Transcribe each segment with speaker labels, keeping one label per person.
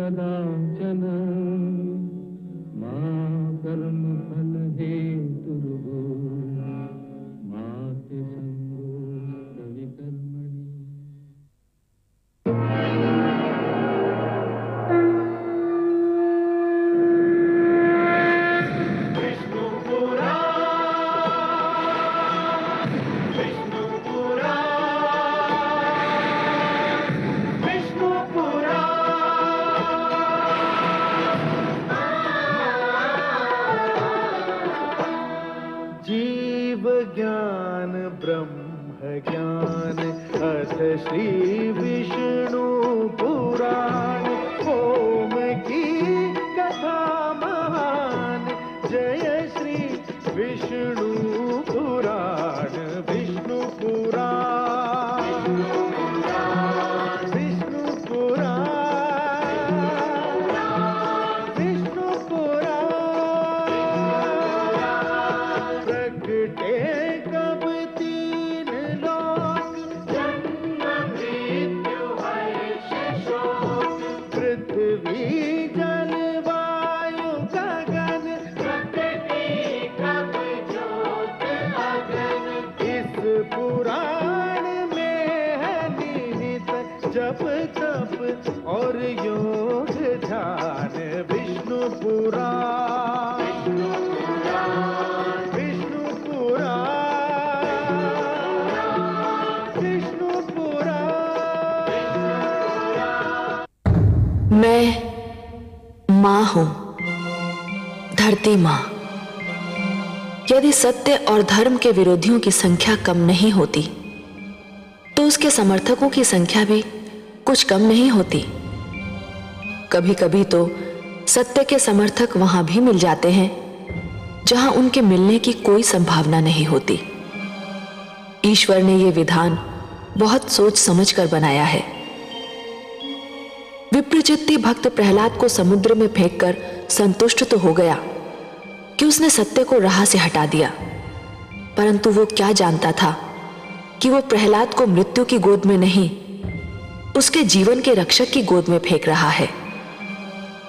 Speaker 1: कदाचन मा कर्म फल हेतुर्भो मा ते संगोऽस्त्वविकर्मणि।
Speaker 2: जीव ज्ञान ब्रह्म ज्ञान अथ श्री विष्णु पुराण ओम की कथा महान जय श्री विष्णु पुराण विष्णु पुराण विष्णु पुराण विष्णु पुराण प्रगटे कब तीन लोक जन्म मृत्यु हर्ष शोक पृथ्वी जल वायु गगन प्रकृति कब ज्योत अगन इस पुराण में है निहित जप तप और योग ध्यान विष्णु पुराण विष्णु पुराण विष्णु पुराण।
Speaker 3: मैं माँ हूँ, धरती माँ। यदि सत्य और धर्म के विरोधियों की संख्या कम नहीं होती तो उसके समर्थकों की संख्या भी कुछ कम नहीं होती। कभी कभी तो सत्य के समर्थक वहां भी मिल जाते हैं जहां उनके मिलने की कोई संभावना नहीं होती। ईश्वर ने यह विधान बहुत सोच समझ कर बनाया है। विप्रचित्ती भक्त प्रहलाद को समुद्र में फेंककर संतुष्ट तो हो गया कि उसने सत्य को राह से हटा दिया, परंतु वो क्या जानता था कि वो प्रहलाद को मृत्यु की गोद में नहीं, उसके जीवन के रक्षक की गोद में फेंक रहा है।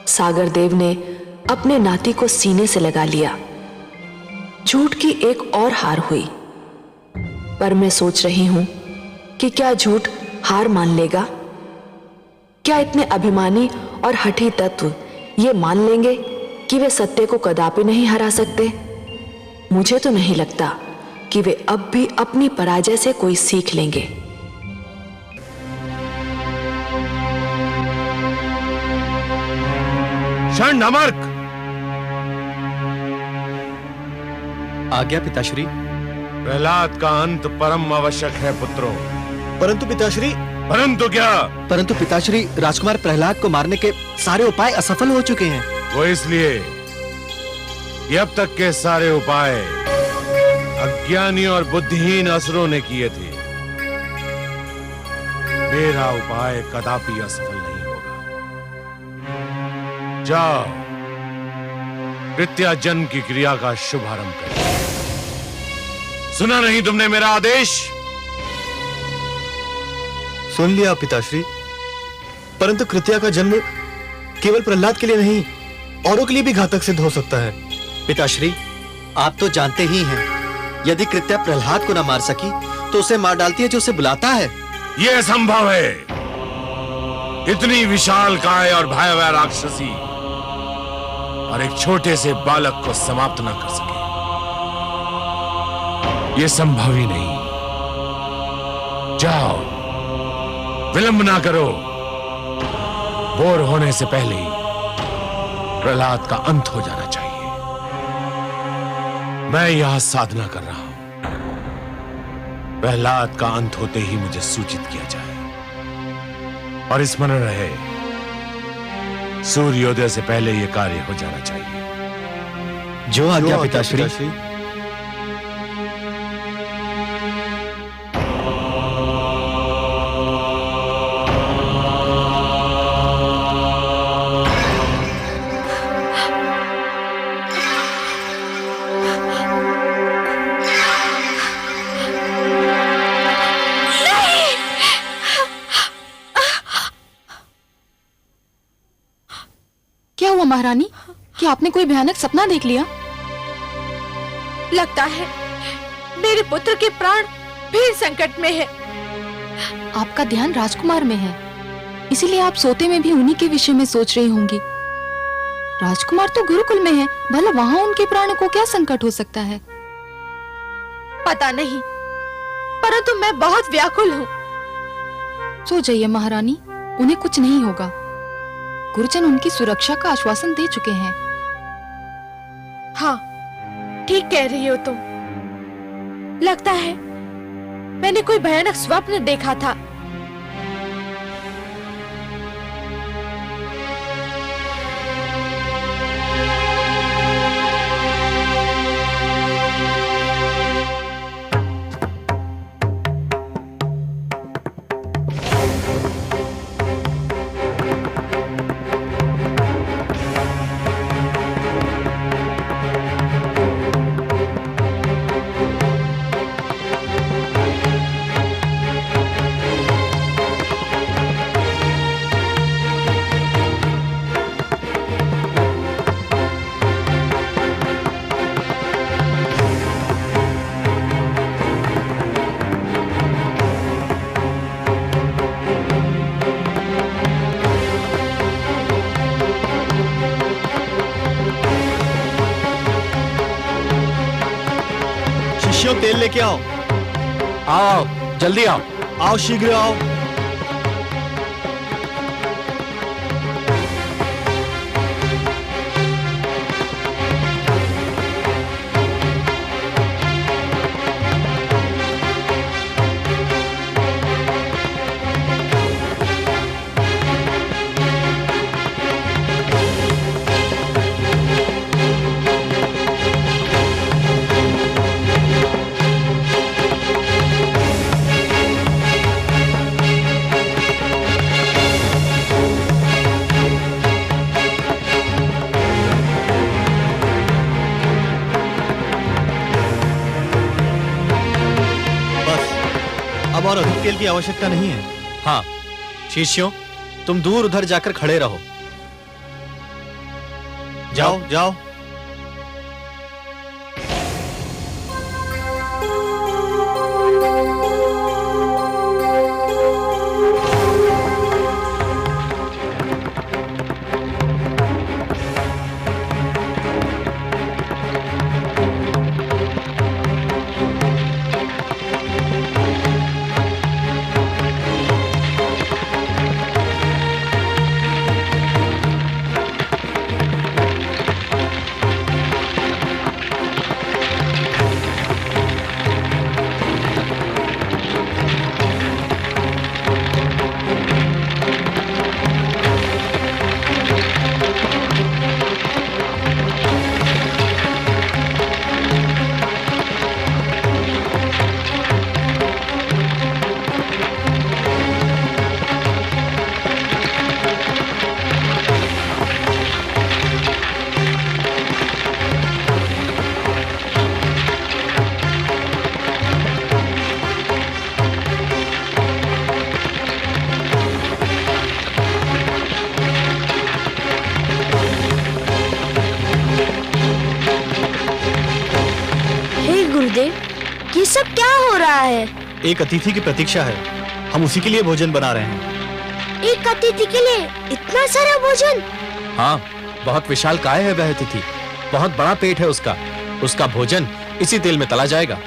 Speaker 3: सागर देव ने अपने नाती को सीने से लगा लिया। झूठ की एक और हार हुई। पर मैं सोच रही हूं कि क्या झूठ हार मान लेगा? क्या इतने अभिमानी और हठी तत्व ये मान लेंगे कि वे सत्य को कदापि नहीं हरा सकते? मुझे तो नहीं लगता कि वे अब भी अपनी पराजय से कोई सीख लेंगे।
Speaker 4: नमर्क।
Speaker 5: आज्ञा पिताश्री।
Speaker 4: प्रहलाद का अंत परम आवश्यक है पुत्रों।
Speaker 5: परंतु पिताश्री।
Speaker 4: परंतु क्या?
Speaker 5: परंतु पिताश्री, राजकुमार प्रहलाद को मारने के सारे उपाय असफल हो चुके हैं।
Speaker 4: वो इसलिए कि अब तक के सारे उपाय अज्ञानी और बुद्धिहीन असुरों ने किए थे। मेरा उपाय कदापि असफल नहीं होगा। जाओ, कृत्या जन्म की क्रिया का शुभारंभ करो। सुना नहीं तुमने मेरा आदेश?
Speaker 5: सुन लिया पिताश्री, परंतु कृत्या का जन्म केवल प्रहलाद के लिए नहीं, औरों के लिए भी घातक सिद्ध हो सकता है। पिताश्री, आप तो जानते ही हैं, यदि कृत्या प्रहलाद को न मार सकी तो उसे मार डालती है जो उसे बुलाता है।
Speaker 4: यह असंभव है। इतनी विशाल काय और भयावह राक्षसी और एक छोटे से बालक को समाप्त न कर सके, यह संभव ही नहीं। जाओ, विलंब ना करो। भोर होने से पहले ही प्रहलाद का अंत हो जाना चाहिए। मैं यहां साधना कर रहा हूं। प्रहलाद का अंत होते ही मुझे सूचित किया जाए और स्मरण रहे, सूर्योदय से पहले यह कार्य हो जाना चाहिए।
Speaker 5: जो आज्ञा पिताश्री।
Speaker 6: हुआ महारानी? कि आपने कोई भयानक सपना देख लिया?
Speaker 7: लगता है मेरे पुत्र के प्राण भी संकट में है।
Speaker 6: आपका ध्यान राजकुमार में है, इसीलिए आप सोते में भी उन्हीं के विषय में सोच रही होंगी। राजकुमार तो गुरुकुल में है, भला वहां उनके प्राणों को क्या संकट हो सकता है?
Speaker 7: पता नहीं, परंतु मैं बहुत व्याकुल हूँ।
Speaker 6: सो जाइए महारानी, उन्हें कुछ नहीं होगा। गुरुजन उनकी सुरक्षा का आश्वासन दे चुके हैं।
Speaker 7: हाँ, ठीक कह रही हो तुम। लगता है मैंने कोई भयानक स्वप्न देखा था।
Speaker 5: तेल लेके आओ।
Speaker 4: आओ, जल्दी आओ।
Speaker 5: आओ, शीघ्र आओ। अब और अधिक तेल की आवश्यकता नहीं है। हाँ शिष्यों, तुम दूर उधर जाकर खड़े रहो। जाओ जाओ।
Speaker 8: ये सब क्या हो रहा है?
Speaker 5: एक अतिथि की प्रतीक्षा है, हम उसी के लिए भोजन बना रहे हैं।
Speaker 8: एक अतिथि के लिए इतना सारा भोजन?
Speaker 5: हाँ, बहुत विशाल काय है वह अतिथि, बहुत बड़ा पेट है उसका। उसका भोजन इसी तेल में तला जाएगा।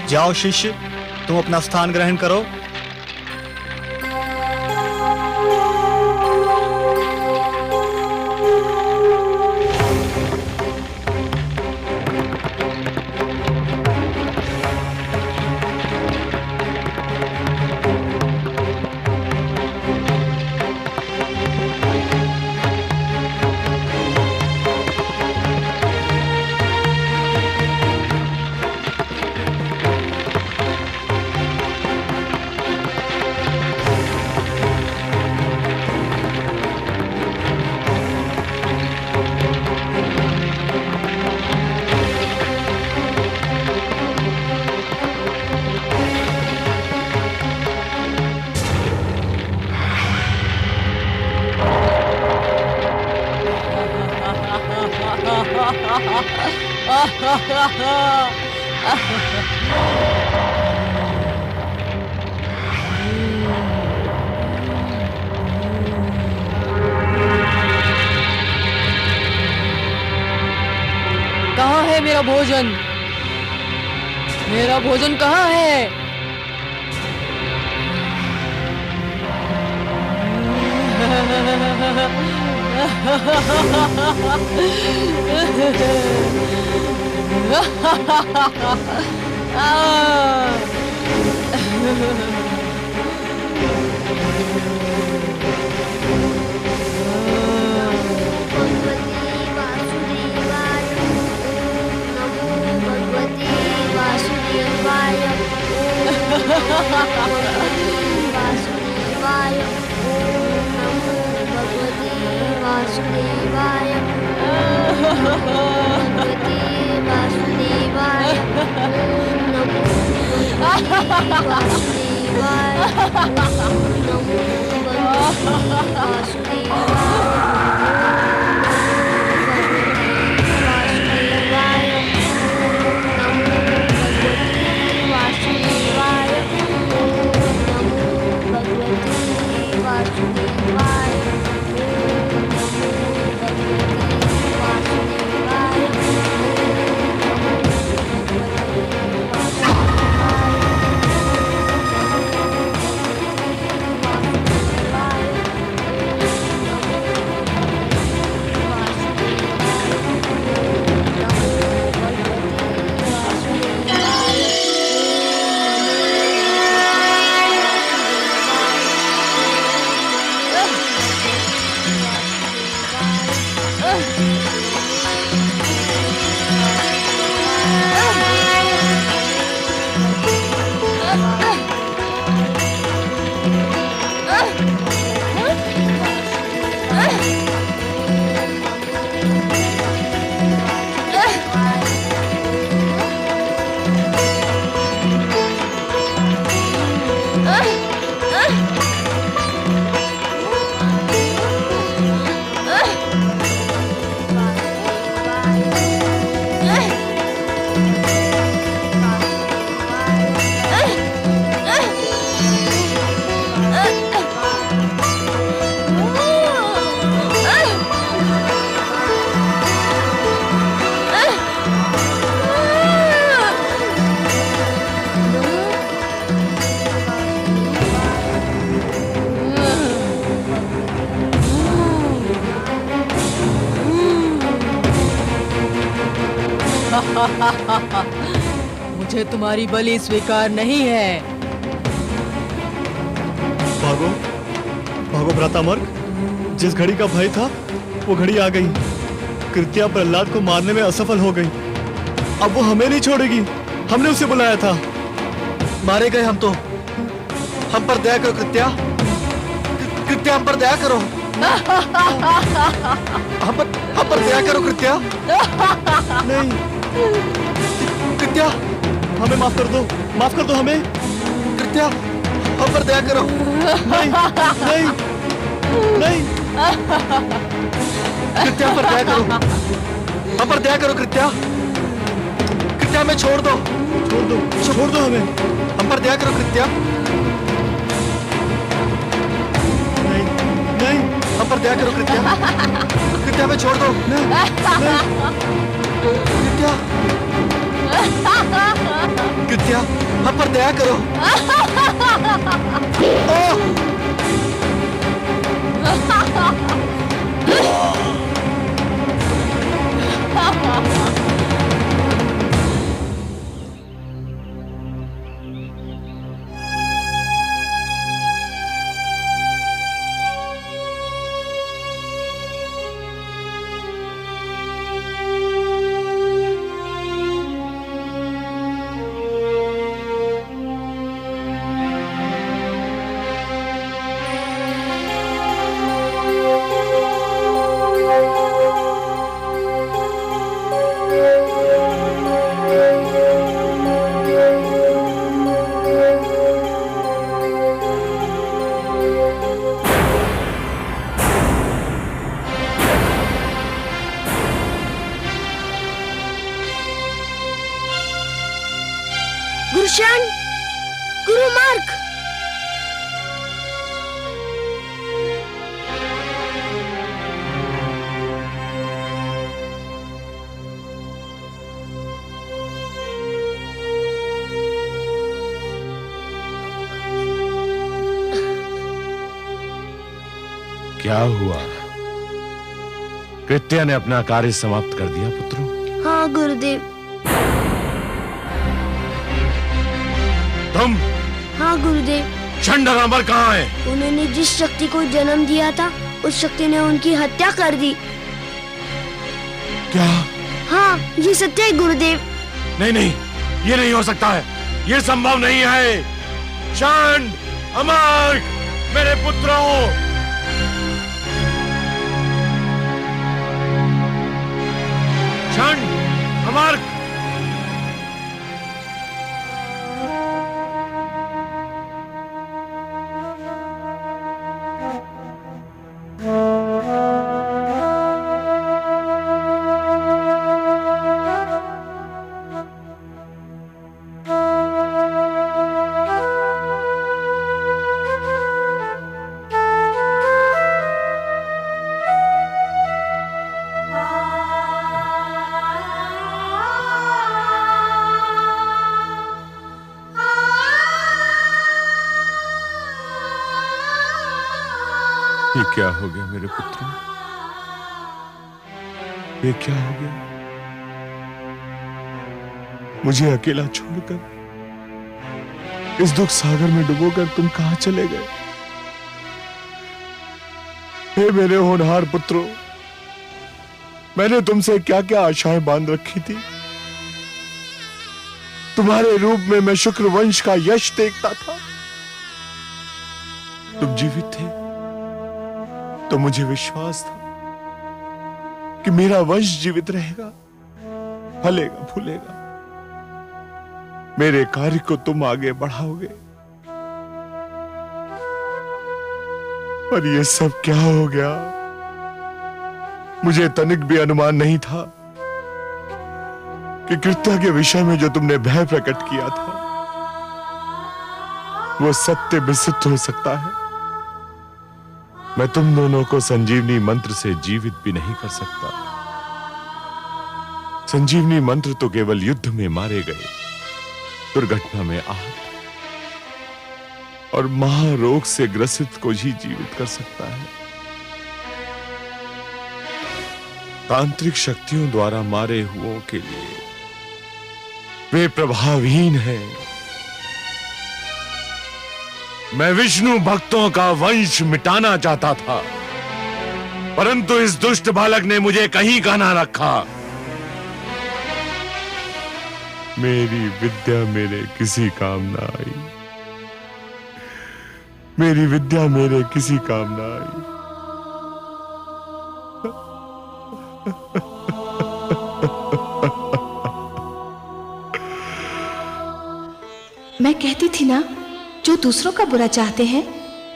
Speaker 5: जाओ शिष्य, तुम अपना स्थान ग्रहण करो।
Speaker 6: कहाँ है मेरा भोजन? मेरा भोजन कहाँ है? मुझे तुम्हारी बलि स्वीकार नहीं है।
Speaker 5: भागो भागो भ्रातामर्क, जिस घड़ी का भय था वो घड़ी आ गई। कृत्या प्रहलाद को मारने में असफल हो गई। अब वो हमें नहीं छोड़ेगी। हमने उसे बुलाया था। मारे गए हम तो। हम पर दया करो कृत्या। कृत्या हम पर दया करो। हम पर दया करो कृत्या। नहीं कृत्या, हमें माफ कर दो। माफ कर दो हमें कृत्या। हम पर दया करो। नहीं नहीं नहीं कृत्या पर दया करो। हम पर दया करो कृत्या। कृत्या हमें छोड़ दो। छोड़ दो, छोड़ दो हमें। हम पर दया करो कृत्या। नहीं नहीं, हम पर दया करो कृत्या। कृत्या हमें छोड़ दो। नहीं नहीं कृत्या। कृत्या हम पर दया करो।
Speaker 8: गुरुशन, गुरु मार्ग।
Speaker 4: क्या हुआ? कृत्या ने अपना कार्य समाप्त कर दिया पुत्रों?
Speaker 8: हाँ गुरुदेव।
Speaker 4: तुम?
Speaker 8: हाँ गुरुदेव।
Speaker 4: चंड और अमर कहाँ है?
Speaker 8: उन्होंने जिस शक्ति को जन्म दिया था उस शक्ति ने उनकी हत्या कर दी।
Speaker 4: क्या?
Speaker 8: हाँ ये सत्य है गुरुदेव।
Speaker 4: नहीं नहीं, ये नहीं हो सकता है, ये संभव नहीं है। चंड, अमर, मेरे पुत्रों! चंड, अमर! ये क्या हो गया मेरे पुत्रों? ये क्या हो गया? मुझे अकेला छोड़कर इस दुख सागर में डुबोकर तुम कहां चले गए? हे मेरे होनहार पुत्रों, मैंने तुमसे क्या क्या आशाएं बांध रखी थी। तुम्हारे रूप में मैं शुक्र वंश का यश देखता था। तुम जीवित थे तो मुझे विश्वास था कि मेरा वंश जीवित रहेगा, फलेगा फूलेगा। मेरे कार्य को तुम आगे बढ़ाओगे। पर ये सब क्या हो गया? मुझे तनिक भी अनुमान नहीं था कि कृत्या के विषय में जो तुमने भय प्रकट किया था वो सत्य भी सिद्ध हो सकता है। मैं तुम दोनों को संजीवनी मंत्र से जीवित भी नहीं कर सकता। संजीवनी मंत्र तो केवल युद्ध में मारे गए, दुर्घटना में आहत और महारोग से ग्रसित को ही जीवित कर सकता है। तांत्रिक शक्तियों द्वारा मारे हुओं के लिए वे प्रभावहीन हैं। मैं विष्णु भक्तों का वंश मिटाना चाहता था, परंतु इस दुष्ट बालक ने मुझे कहीं का ना रखा। मेरी विद्या मेरे किसी काम ना आई। मेरी विद्या मेरे किसी काम ना आई।
Speaker 9: मैं कहती थी ना, जो दूसरों का बुरा चाहते हैं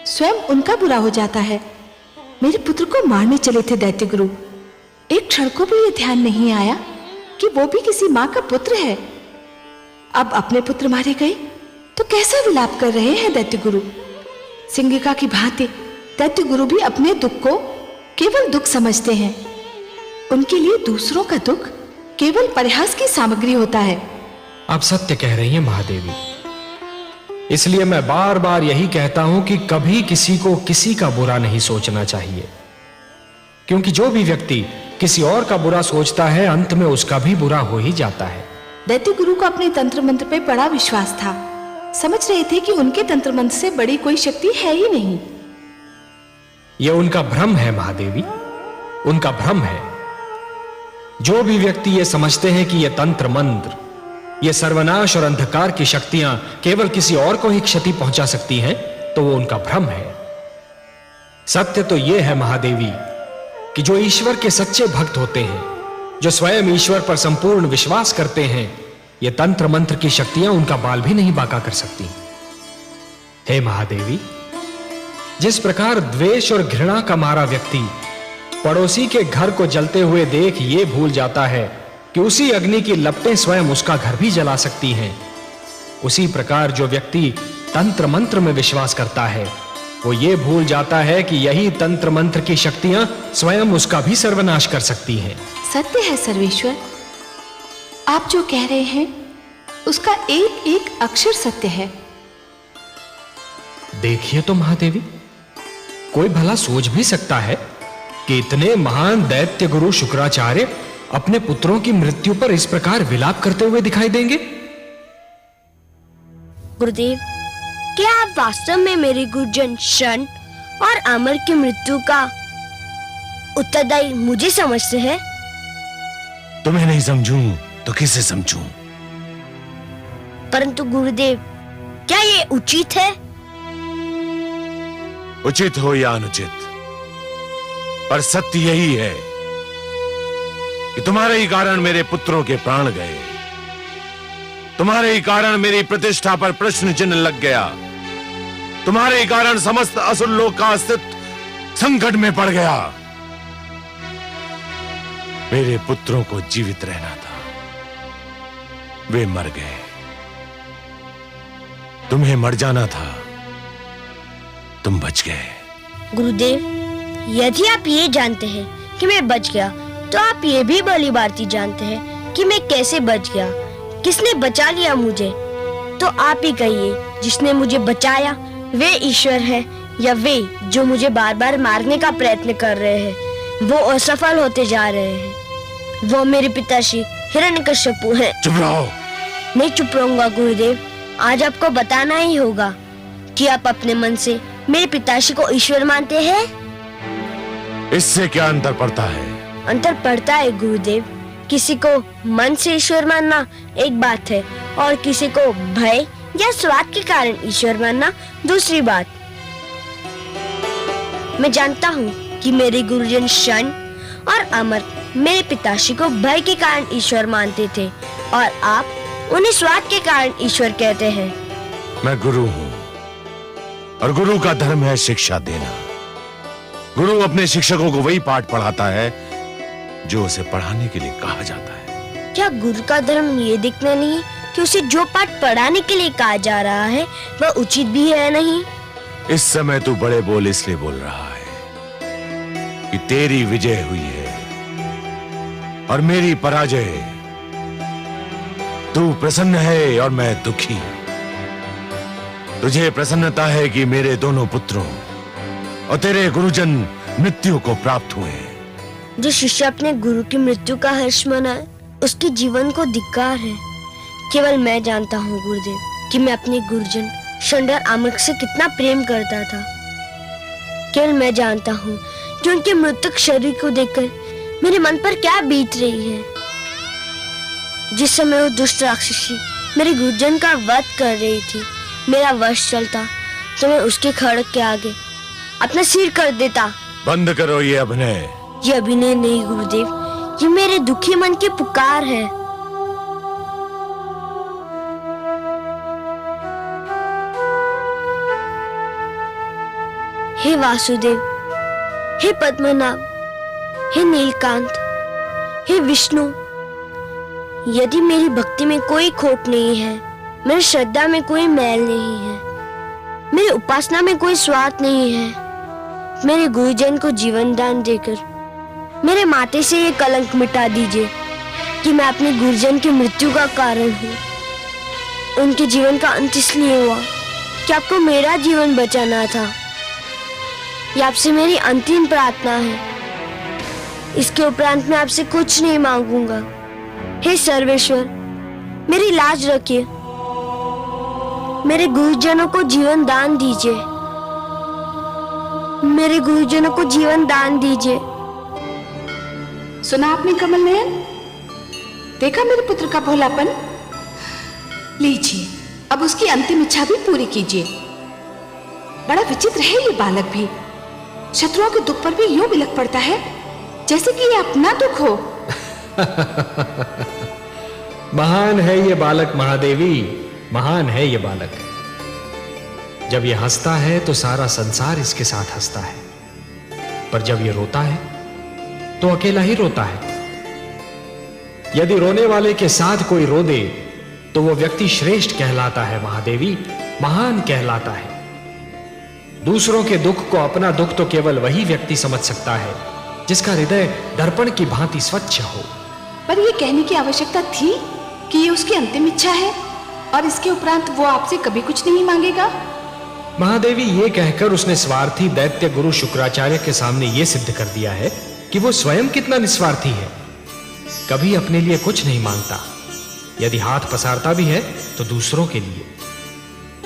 Speaker 9: स्वयं उनका बुरा हो जाता है। मेरे पुत्र को मारने चले थे दैत्य गुरु, एक क्षण को भी ये ध्यान नहीं आया कि वो भी किसी मां का पुत्र है। अब अपने पुत्र मारे गए तो कैसा विलाप कर रहे हैं दैत्य गुरु। सिंगिका की भांति दैत्य गुरु भी अपने दुख को केवल दुख समझते हैं। उनके लिए दूसरों का दुख केवल परिहास की सामग्री होता है।
Speaker 10: आप सत्य कह रही हैं महादेवी। इसलिए मैं बार बार यही कहता हूं कि कभी किसी को किसी का बुरा नहीं सोचना चाहिए, क्योंकि जो भी व्यक्ति किसी और का बुरा सोचता है अंत में उसका भी बुरा हो ही जाता है।
Speaker 9: दैत्य गुरु को अपने तंत्र मंत्र पे बड़ा विश्वास था। समझ रहे थे कि उनके तंत्र मंत्र से बड़ी कोई शक्ति है ही नहीं।
Speaker 10: यह उनका भ्रम है महादेवी, उनका भ्रम है। जो भी व्यक्ति ये समझते हैं कि यह तंत्र मंत्र, ये सर्वनाश और अंधकार की शक्तियां केवल किसी और को ही क्षति पहुंचा सकती हैं, तो वो उनका भ्रम है। सत्य तो यह है महादेवी कि जो ईश्वर के सच्चे भक्त होते हैं, जो स्वयं ईश्वर पर संपूर्ण विश्वास करते हैं, ये तंत्र मंत्र की शक्तियां उनका बाल भी नहीं बांका कर सकती। हे महादेवी, जिस प्रकार द्वेष और घृणा का मारा व्यक्ति पड़ोसी के घर को जलते हुए देख ये भूल जाता है कि उसी अग्नि की लपटें स्वयं उसका घर भी जला सकती हैं, उसी प्रकार जो व्यक्ति तंत्र मंत्र में विश्वास करता है वो ये भूल जाता है कि यही तंत्र मंत्र की शक्तियां स्वयं उसका भी सर्वनाश कर सकती हैं।
Speaker 9: सत्य है सर्वेश्वर, आप जो कह रहे हैं उसका एक एक अक्षर सत्य है।
Speaker 10: देखिए तो महादेवी, कोई भला सोच भी सकता है कि इतने महान दैत्य गुरु शुक्राचार्य अपने पुत्रों की मृत्यु पर इस प्रकार विलाप करते हुए दिखाई देंगे?
Speaker 8: गुरुदेव, क्या आप वास्तव में मेरे गुरुजन शन और अमर की मृत्यु का उत्तरदायी मुझे समझते हैं?
Speaker 4: तुम्हें नहीं समझूं तो किसे समझूं?
Speaker 8: परंतु गुरुदेव, क्या ये उचित है?
Speaker 4: उचित हो या अनुचित, पर सत्य यही है कि तुम्हारे ही कारण मेरे पुत्रों के प्राण गए, तुम्हारे ही कारण मेरी प्रतिष्ठा पर प्रश्न चिन्ह लग गया, तुम्हारे ही कारण समस्त असुर लोक का अस्तित्व संकट में पड़ गया। मेरे पुत्रों को जीवित रहना था, वे मर गए। तुम्हें मर जाना था, तुम बच गए।
Speaker 8: गुरुदेव, यदि आप ये जानते हैं कि मैं बच गया, तो आप ये भी भली भांति जानते हैं कि मैं कैसे बच गया, किसने बचा लिया मुझे। तो आप ही कहिए, जिसने मुझे बचाया वे ईश्वर है या वे जो मुझे बार बार मारने का प्रयत्न कर रहे हैं, वो असफल होते जा रहे हैं। वो मेरे पिताश्री हिरण्यकश्यपु हैं।
Speaker 4: चुप रहो।
Speaker 8: नहीं चुप रहूंगा गुरुदेव। आज आपको बताना ही होगा कि आप अपने मन से मेरे पिताश्री को ईश्वर मानते हैं।
Speaker 4: इससे क्या अंतर पड़ता है?
Speaker 8: अंतर पड़ता है गुरुदेव। किसी को मन से ईश्वर मानना एक बात है और किसी को भय या स्वार्थ के कारण ईश्वर मानना दूसरी बात। मैं जानता हूँ कि मेरे गुरुजन शन और अमर मेरे पिताश्री को भय के कारण ईश्वर मानते थे और आप उन्हें स्वार्थ के कारण ईश्वर कहते हैं।
Speaker 4: मैं गुरु हूँ और गुरु का धर्म है शिक्षा देना। गुरु अपने शिक्षकों को वही पाठ पढ़ाता है जो उसे पढ़ाने के लिए कहा जाता है।
Speaker 8: क्या गुरु का धर्म ये देखना नहीं कि उसे जो पाठ पढ़ाने के लिए कहा जा रहा है वह उचित भी है नहीं?
Speaker 4: इस समय तू बड़े बोल इसलिए बोल रहा है कि तेरी विजय हुई है और मेरी पराजय। तू प्रसन्न है और मैं दुखी। तुझे प्रसन्नता है कि मेरे दोनों पुत्रों और तेरे गुरुजन मृत्यु को प्राप्त हुए।
Speaker 8: जो शिष्य अपने गुरु की मृत्यु का हर्ष मनाए उसके जीवन को धिक्कार है। केवल मैं जानता हूँ गुरुदेव कि मैं अपने गुरुजन शंडर आमक से कितना प्रेम करता था। केवल मैं जानता हूँ कि उनके मृतक शरीर को देखकर मेरे मन पर क्या बीत रही है। जिस समय वो दुष्ट राक्षसी मेरे गुरुजन का वध कर रही थी, मेरा वश चलता तो मैं उसके खड़क के आगे अपना सिर कर देता।
Speaker 4: बंद करो ये अभिनय।
Speaker 8: ये अभिनय नहीं गुरुदेव, ये मेरे दुखी मन की पुकार है। हे वासुदेव, हे पद्मनाभ, हे नीलकांत, हे विष्णु, यदि मेरी भक्ति में कोई खोट नहीं है, मेरी श्रद्धा में कोई मैल नहीं है, मेरी उपासना में कोई स्वार्थ नहीं है, मेरे गुरुजन को जीवन दान देकर मेरे माथे से ये कलंक मिटा दीजिए कि मैं अपने गुरुजन की मृत्यु का कारण हूँ। उनके जीवन का अंत इसलिए हुआ कि आपको मेरा जीवन बचाना था। ये आपसे मेरी अंतिम प्रार्थना है। इसके उपरांत मैं आपसे कुछ नहीं मांगूंगा। हे सर्वेश्वर, मेरी लाज रखिए। मेरे गुरुजनों को जीवन दान दीजिए। मेरे गुरुजनों को जीवन दान दीजिए।
Speaker 9: सुना आपने कमल नयन? देखा मेरे पुत्र का भोलापन? लीजिए, अब उसकी अंतिम इच्छा भी पूरी कीजिए। बड़ा विचित्र है ये बालक भी। शत्रुओं के दुख पर भी यूं बिलख पड़ता है जैसे कि ये अपना दुख हो।
Speaker 10: महान है ये बालक महादेवी, महान है ये बालक। जब ये हंसता है तो सारा संसार इसके साथ हंसता है, पर जब ये रोता है तो अकेला ही रोता है। यदि रोने वाले के साथ कोई रो दे तो वो व्यक्ति श्रेष्ठ कहलाता है महादेवी, महान कहलाता है। दूसरों के दुख को अपना दुख तो केवल वही व्यक्ति समझ सकता है जिसका हृदय दर्पण की भांति स्वच्छ हो।
Speaker 9: पर ये कहने की आवश्यकता थी कि ये उसकी अंतिम इच्छा है और इसके उपरांत वो आपसे कभी कुछ नहीं मांगेगा?
Speaker 10: महादेवी, ये कहकर उसने स्वार्थी दैत्य गुरु शुक्राचार्य के सामने ये सिद्ध कर दिया है कि वो स्वयं कितना निस्वार्थी है। कभी अपने लिए कुछ नहीं मांगता, यदि हाथ पसारता भी है तो दूसरों के लिए।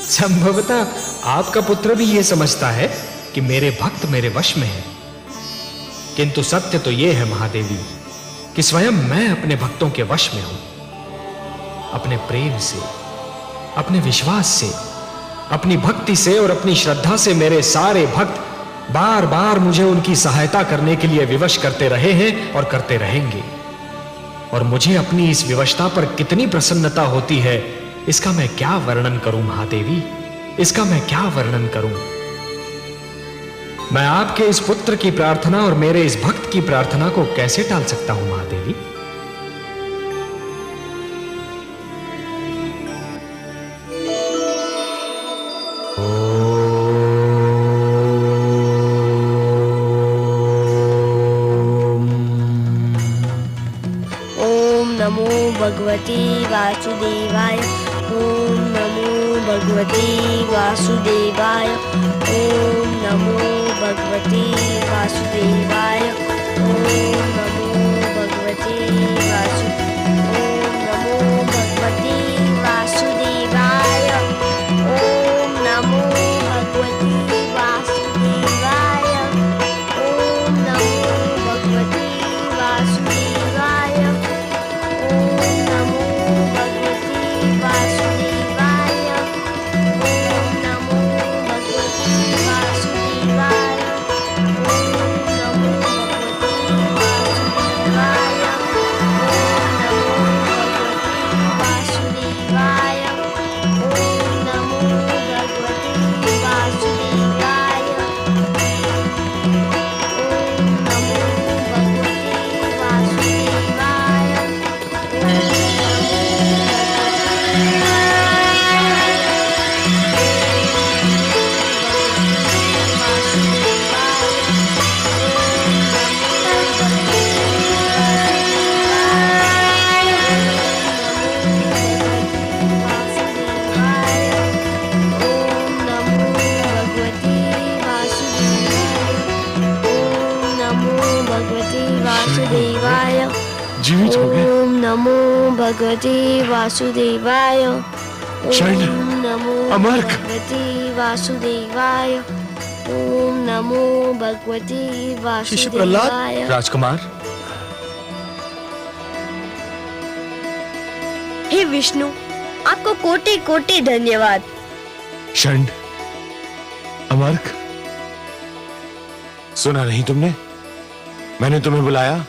Speaker 10: संभवतः आपका पुत्र भी ये समझता है कि मेरे भक्त मेरे वश में है, किंतु सत्य तो यह है महादेवी कि स्वयं मैं अपने भक्तों के वश में हूं। अपने प्रेम से, अपने विश्वास से, अपनी भक्ति से और अपनी श्रद्धा से मेरे सारे भक्त बार बार मुझे उनकी सहायता करने के लिए विवश करते रहे हैं और करते रहेंगे। और मुझे अपनी इस विवशता पर कितनी प्रसन्नता होती है, इसका मैं क्या वर्णन करूं महादेवी, इसका मैं क्या वर्णन करूं। मैं आपके इस पुत्र की प्रार्थना और मेरे इस भक्त की प्रार्थना को कैसे टाल सकता हूं महादेवी?
Speaker 8: भगवती वासुदेवाय। ओम नमो भगवती वासुदेवाय। ओम नमो भगवती वासुदेवाय। ओम नमो भगवती ओम नमो भगवती वासुदेवाय। ओम नमो भगवती वासुदेवाय। ओम नमो भगवती वासुदेवाय।
Speaker 4: जीवित हो गए।
Speaker 8: ओम नमो भगवती वासुदेवाय।
Speaker 4: शरण
Speaker 8: ओम नमो
Speaker 4: अमर्क।
Speaker 8: भगवती वासुदेवाय। ओम नमो भगवती
Speaker 5: शिष्य प्रहलाद,
Speaker 8: वासुदेवाय।
Speaker 5: राजकुमार,
Speaker 8: हे विष्णु, आपको कोटि कोटि धन्यवाद।
Speaker 4: शरण अमर्क, सुना नहीं तुमने? मैंने तुम्हें बुलाया।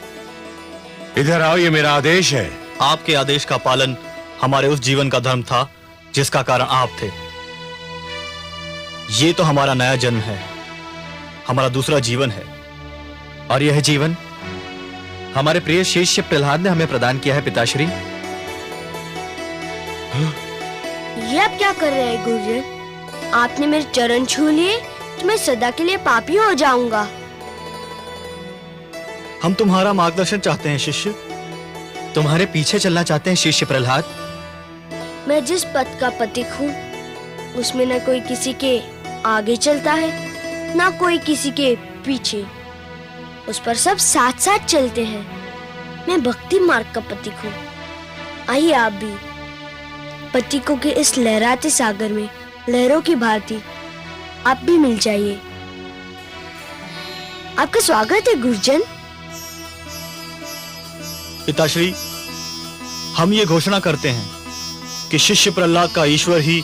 Speaker 4: इधर आओ, ये मेरा आदेश है।
Speaker 5: आपके आदेश का पालन हमारे उस जीवन का धर्म था जिसका कारण आप थे। ये तो हमारा नया जन्म है, हमारा दूसरा जीवन है। और यह जीवन हमारे प्रिय शिष्य प्रहलाद ने हमें प्रदान किया है पिताश्री।
Speaker 8: ये आप क्या कर रहे हैं गुरुजन? आपने मेरे चरण छू लिए तो मैं सदा के लिए पापी हो जाऊंगा।
Speaker 5: हम तुम्हारा मार्गदर्शन चाहते हैं शिष्य, तुम्हारे पीछे चलना चाहते हैं शिष्य प्रहलाद।
Speaker 8: मैं जिस पथ का पथिक हूँ उसमें न कोई किसी के आगे चलता है न कोई किसी के पीछे, उस पर सब साथ साथ चलते हैं। मैं भक्ति मार्ग का पथिक हूँ। आइए आप भी पथिकों के इस लहराते सागर में लहरों की भांति आप भी मिल जाइए। आपका स्वागत है गुरुजन।
Speaker 5: पिताश्री, हम ये घोषणा करते हैं कि शिष्य प्रहलाद का ईश्वर ही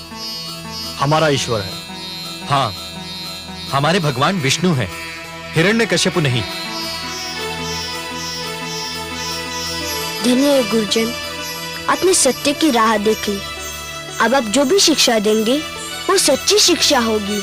Speaker 5: हमारा ईश्वर है।
Speaker 11: हाँ, हमारे भगवान विष्णु हैं, हिरण्यकश्यपु नहीं।
Speaker 8: धन्य है गुरुजन, आपने सत्य की राह देख ली। अब आप जो भी शिक्षा देंगे वो सच्ची शिक्षा होगी।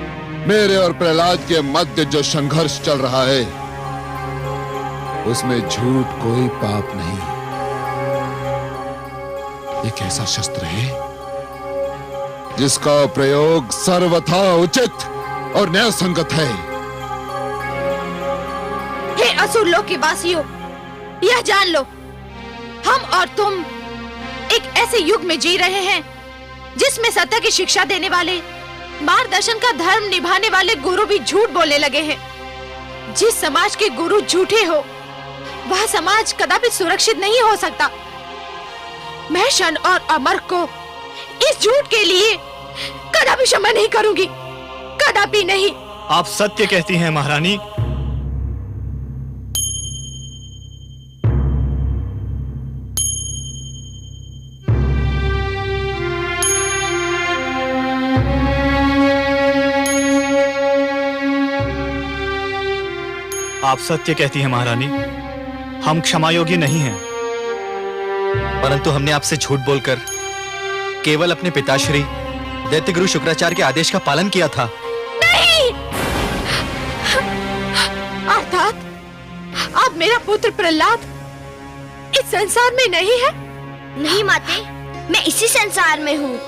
Speaker 12: मेरे और प्रहलाद के मध्य जो संघर्ष चल रहा है उसमें झूठ कोई पाप नहीं। एक ऐसा शस्त्र है जिसका प्रयोग सर्वथा उचित और न्याय संगत है।
Speaker 7: हे असुर लोक के वासियों, यह जान लो, हम और तुम एक ऐसे युग में जी रहे हैं जिसमें सत्य की शिक्षा देने वाले, मार्गदर्शन का धर्म निभाने वाले गुरु भी झूठ बोलने लगे हैं। जिस समाज के गुरु झूठे हो, वह समाज कदापि सुरक्षित नहीं हो सकता। मैं शन और अमर को इस झूठ के लिए कदापि क्षमा नहीं करूंगी, कदापि नहीं।
Speaker 5: आप सत्य कहती हैं महारानी। आप सत्य कहती हैं महारानी, हम क्षमा योग्य नहीं हैं।
Speaker 11: परंतु हमने आपसे झूठ बोलकर केवल अपने पिताश्री दैत्य गुरु शुक्राचार्य के आदेश का पालन किया था।
Speaker 7: नहीं! अर्थात अब मेरा पुत्र प्रहलाद इस संसार में नहीं है?
Speaker 8: नहीं माते, मैं इसी संसार में हूँ।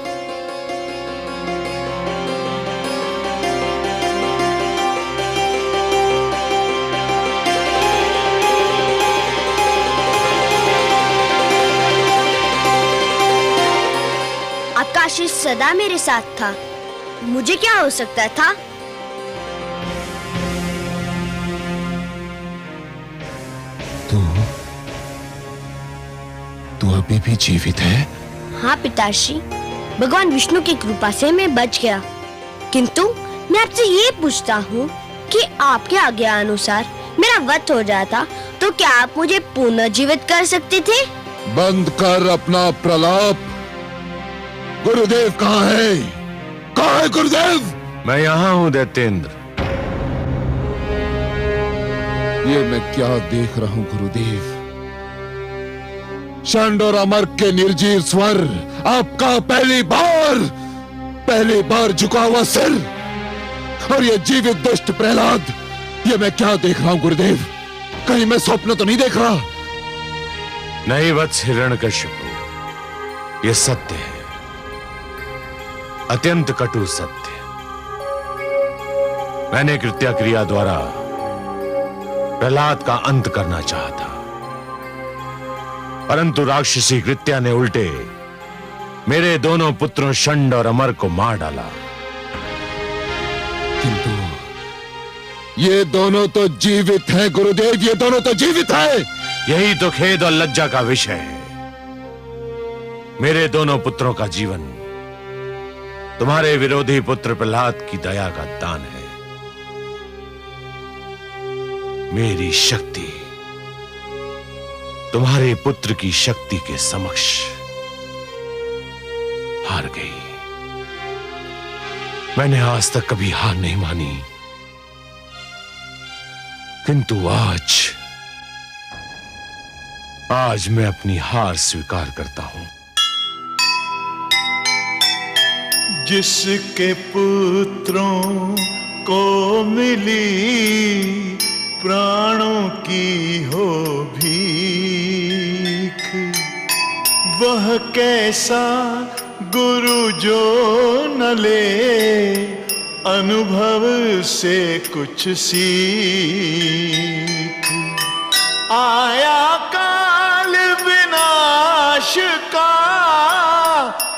Speaker 8: आपका आशीष सदा मेरे साथ था, मुझे क्या हो सकता था?
Speaker 12: तू अभी भी जीवित है?
Speaker 8: हाँ पिताश्री, भगवान विष्णु की कृपा से मैं बच गया। किंतु मैं आपसे ये पूछता हूँ कि आपके आज्ञा अनुसार मेरा वध हो जाता तो क्या आप मुझे पुनर्जीवित कर सकते थे?
Speaker 12: बंद कर अपना प्रलाप। गुरुदेव कहाँ है? कहाँ है गुरुदेव?
Speaker 4: मैं यहाँ हूँ दैत्येंद्र।
Speaker 12: ये मैं क्या देख रहा हूँ गुरुदेव? षंड और अमर के निर्जीव स्वर, आपका पहली बार झुका हुआ सिर, और ये जीवित दुष्ट प्रहलाद, ये मैं क्या देख रहा हूँ गुरुदेव? कहीं मैं स्वप्न तो नहीं देख रहा?
Speaker 4: नहीं वत्स हिरण्यकशिपु, ये सत्य है, अत्यंत कटु सत्य। मैंने कृत्या क्रिया द्वारा प्रहलाद का अंत करना चाहा था, परंतु राक्षसी कृत्या ने उल्टे मेरे दोनों पुत्रों षंड और अमर को मार डाला।
Speaker 12: किंतु ये दोनों तो जीवित हैं गुरुदेव, ये दोनों तो जीवित हैं।
Speaker 4: यही तो खेद और लज्जा का विषय है। मेरे दोनों पुत्रों का जीवन तुम्हारे विरोधी पुत्र प्रहलाद की दया का दान है। मेरी शक्ति तुम्हारे पुत्र की शक्ति के समक्ष हार गई। मैंने आज तक कभी हार नहीं मानी, किंतु आज मैं अपनी हार स्वीकार करता हूं।
Speaker 13: जिसके पुत्रों को मिली प्राणों की हो भीख, वह कैसा गुरु जो न ले अनुभव से कुछ सीख। आया काल विनाश का,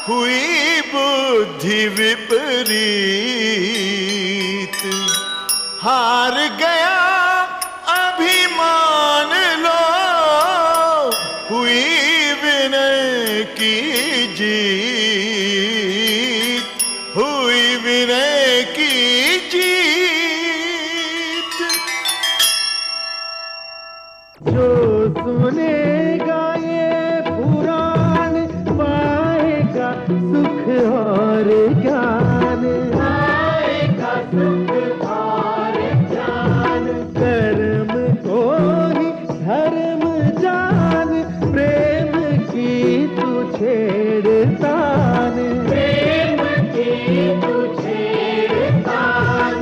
Speaker 13: हुई बुद्धि विपरीत, हार गया अभिमान लो, हुई विनय की जीत, हुई विनय की जीत।
Speaker 1: जो सुनेगा ये पुराण पाएगा सुख और ज्ञान, पाएगा सुख और ज्ञान। कर्म को ही धर्म जान, प्रेम की तू छेड़तान, प्रेम की तू छेड़तान।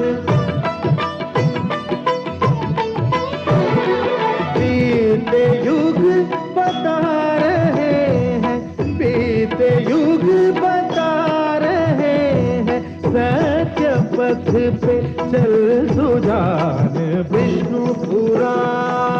Speaker 1: पथ पे चल सुजान विष्णु पुराण